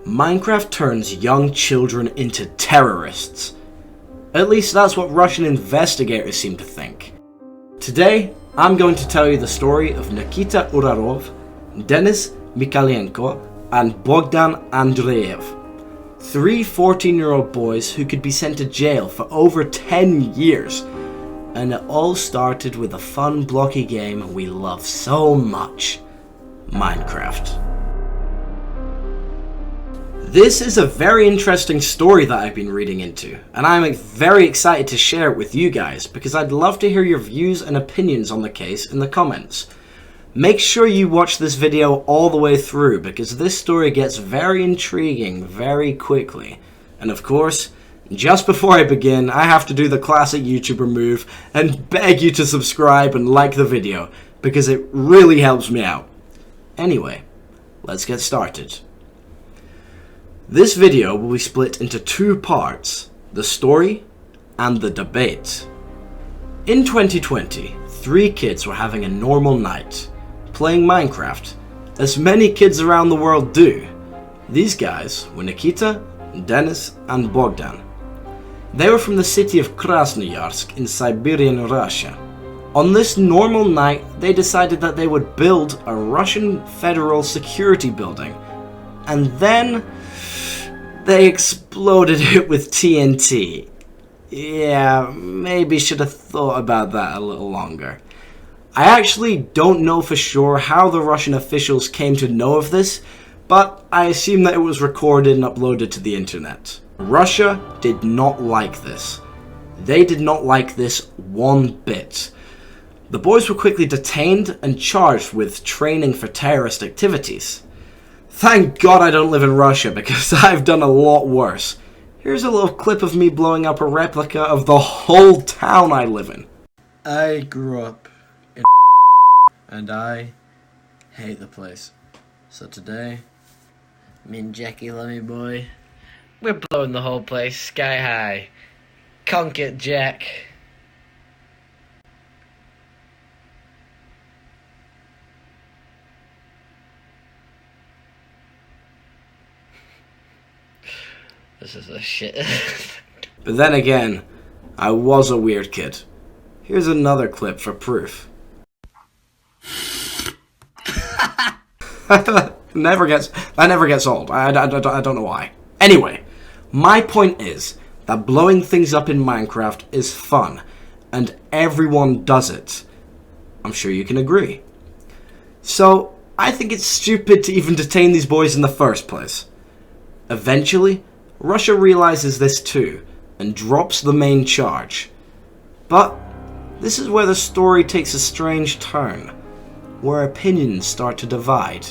Minecraft turns young children into terrorists. At least that's what Russian investigators seem to think. Today, I'm going to tell you the story of Nikita Urarov, Denis Mikhalenko, and Bogdan Andreev. 3 14-year-old boys who could be sent to jail for over 10 years. And it all started with a fun blocky game we love so much, Minecraft. This is a very interesting story that I've been reading into, and I'm very excited to share it with you guys because I'd love to hear your views and opinions on the case in the comments. Make sure you watch this video all the way through because this story gets very intriguing very quickly. And of course, just before I begin, I have to do the classic YouTuber move and beg you to subscribe and like the video because it really helps me out. Anyway, let's get started. This video will be split into 2 parts, the story and the debate. In 2020, 3 kids were having a normal night, playing Minecraft, as many kids around the world do. These guys were Nikita, Denis, and Bogdan. They were from the city of Krasnoyarsk in Siberian Russia. On this normal night, they decided that they would build a Russian federal security building, and then they exploded it with TNT. Yeah, maybe should have thought about that a little longer. I actually don't know for sure how the Russian officials came to know of this, but I assume that it was recorded and uploaded to the internet. Russia did not like this. They did not like this one bit. The boys were quickly detained and charged with training for terrorist activities. Thank God I don't live in Russia because I've done a lot worse. Here's a little clip of me blowing up a replica of the whole town I live in. I grew up in and I hate the place. So today, me and Jackie love me boy, we're blowing the whole place sky high. Conk it, Jack. This is a shit. But then again, I was a weird kid. Here's another clip for proof. That never gets old. I don't know why. Anyway, my point is that blowing things up in Minecraft is fun, and everyone does it. I'm sure you can agree. So, I think it's stupid to even detain these boys in the first place. Eventually, Russia realizes this too, and drops the main charge. But this is where the story takes a strange turn, where opinions start to divide.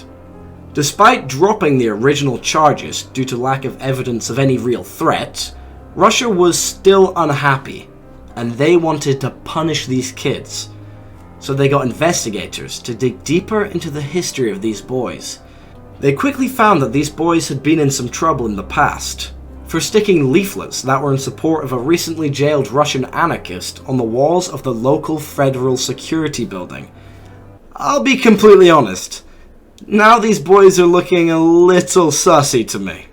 Despite dropping the original charges due to lack of evidence of any real threat, Russia was still unhappy, and they wanted to punish these kids. So they got investigators to dig deeper into the history of these boys. They quickly found that these boys had been in some trouble in the past, for sticking leaflets that were in support of a recently jailed Russian anarchist on the walls of the local federal security building. I'll be completely honest, now these boys are looking a little sussy to me.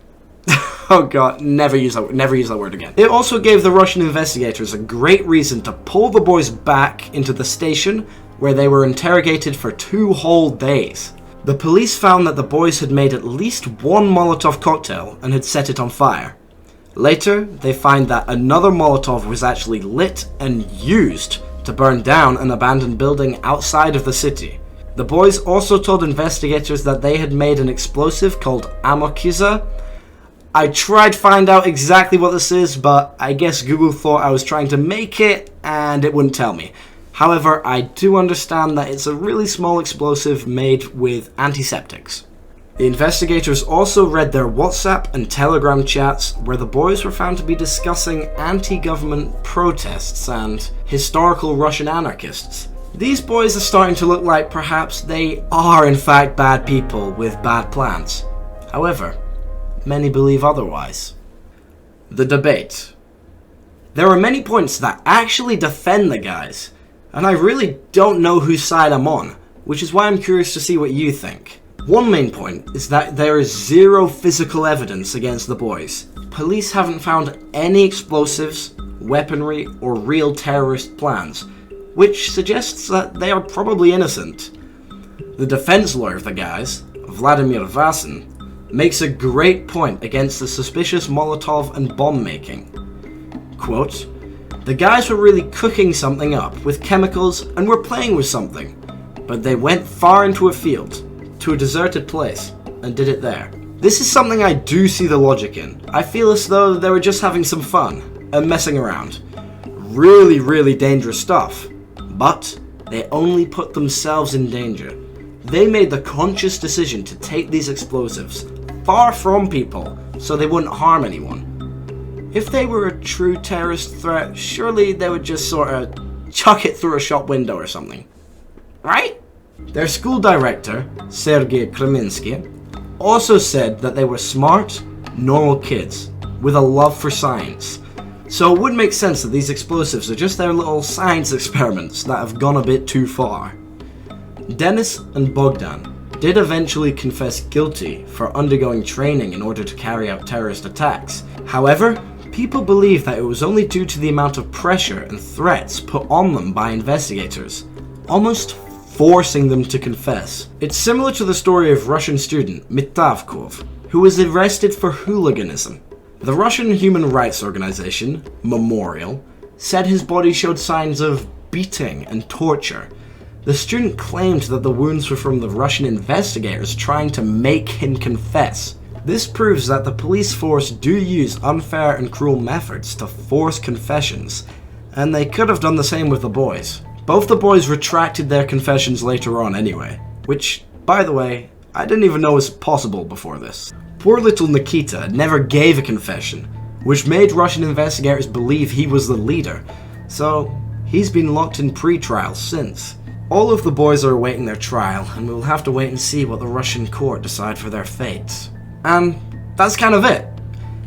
Oh god, never use that word again. It also gave the Russian investigators a great reason to pull the boys back into the station where they were interrogated for 2 whole days. The police found that the boys had made at least 1 Molotov cocktail and had set it on fire. Later, they find that another Molotov was actually lit and used to burn down an abandoned building outside of the city. The boys also told investigators that they had made an explosive called Amokiza. I tried to find out exactly what this is, but I guess Google thought I was trying to make it and it wouldn't tell me. However, I do understand that it's a really small explosive made with antiseptics. The investigators also read their WhatsApp and Telegram chats where the boys were found to be discussing anti-government protests and historical Russian anarchists. These boys are starting to look like perhaps they are in fact bad people with bad plans. However, many believe otherwise. The debate. There are many points that actually defend the guys, and I really don't know whose side I'm on, which is why I'm curious to see what you think. One main point is that there is zero physical evidence against the boys. Police haven't found any explosives, weaponry, or real terrorist plans, which suggests that they are probably innocent. The defense lawyer of the guys, Vladimir Vasin, makes a great point against the suspicious Molotov and bomb making. Quote, "The guys were really cooking something up with chemicals and were playing with something, but they went far into a field, to a deserted place, and did it there." This is something I do see the logic in. I feel as though they were just having some fun and messing around. Really, really dangerous stuff. But they only put themselves in danger. They made the conscious decision to take these explosives far from people so they wouldn't harm anyone. If they were a true terrorist threat, surely they would just sort of chuck it through a shop window or something. Right? Their school director, Sergei Kreminsky, also said that they were smart, normal kids with a love for science. So it would make sense that these explosives are just their little science experiments that have gone a bit too far. Denis and Bogdan did eventually confess guilty for undergoing training in order to carry out terrorist attacks. However, people believe that it was only due to the amount of pressure and threats put on them by investigators, almost forcing them to confess. It's similar to the story of Russian student Mitavkov, who was arrested for hooliganism. The Russian human rights organization, Memorial, said his body showed signs of beating and torture. The student claimed that the wounds were from the Russian investigators trying to make him confess. This proves that the police force do use unfair and cruel methods to force confessions, and they could have done the same with the boys. Both the boys retracted their confessions later on anyway, which, by the way, I didn't even know was possible before this. Poor little Nikita never gave a confession, which made Russian investigators believe he was the leader, so he's been locked in pre-trial since. All of the boys are awaiting their trial, and we'll have to wait and see what the Russian court decide for their fates. And that's kind of it.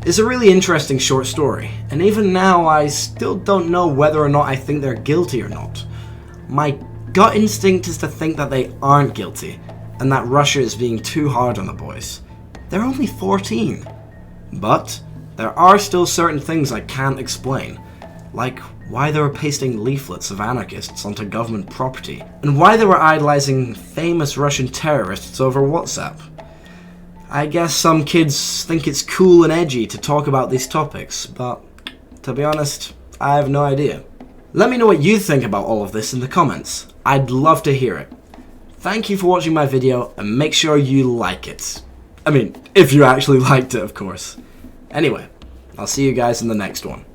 It's a really interesting short story, and even now I still don't know whether or not I think they're guilty or not. My gut instinct is to think that they aren't guilty, and that Russia is being too hard on the boys. They're only 14. But there are still certain things I can't explain, like why they were pasting leaflets of anarchists onto government property, and why they were idolizing famous Russian terrorists over WhatsApp. I guess some kids think it's cool and edgy to talk about these topics, but to be honest, I have no idea. Let me know what you think about all of this in the comments. I'd love to hear it. Thank you for watching my video, and make sure you like it. I mean, if you actually liked it, of course. Anyway, I'll see you guys in the next one.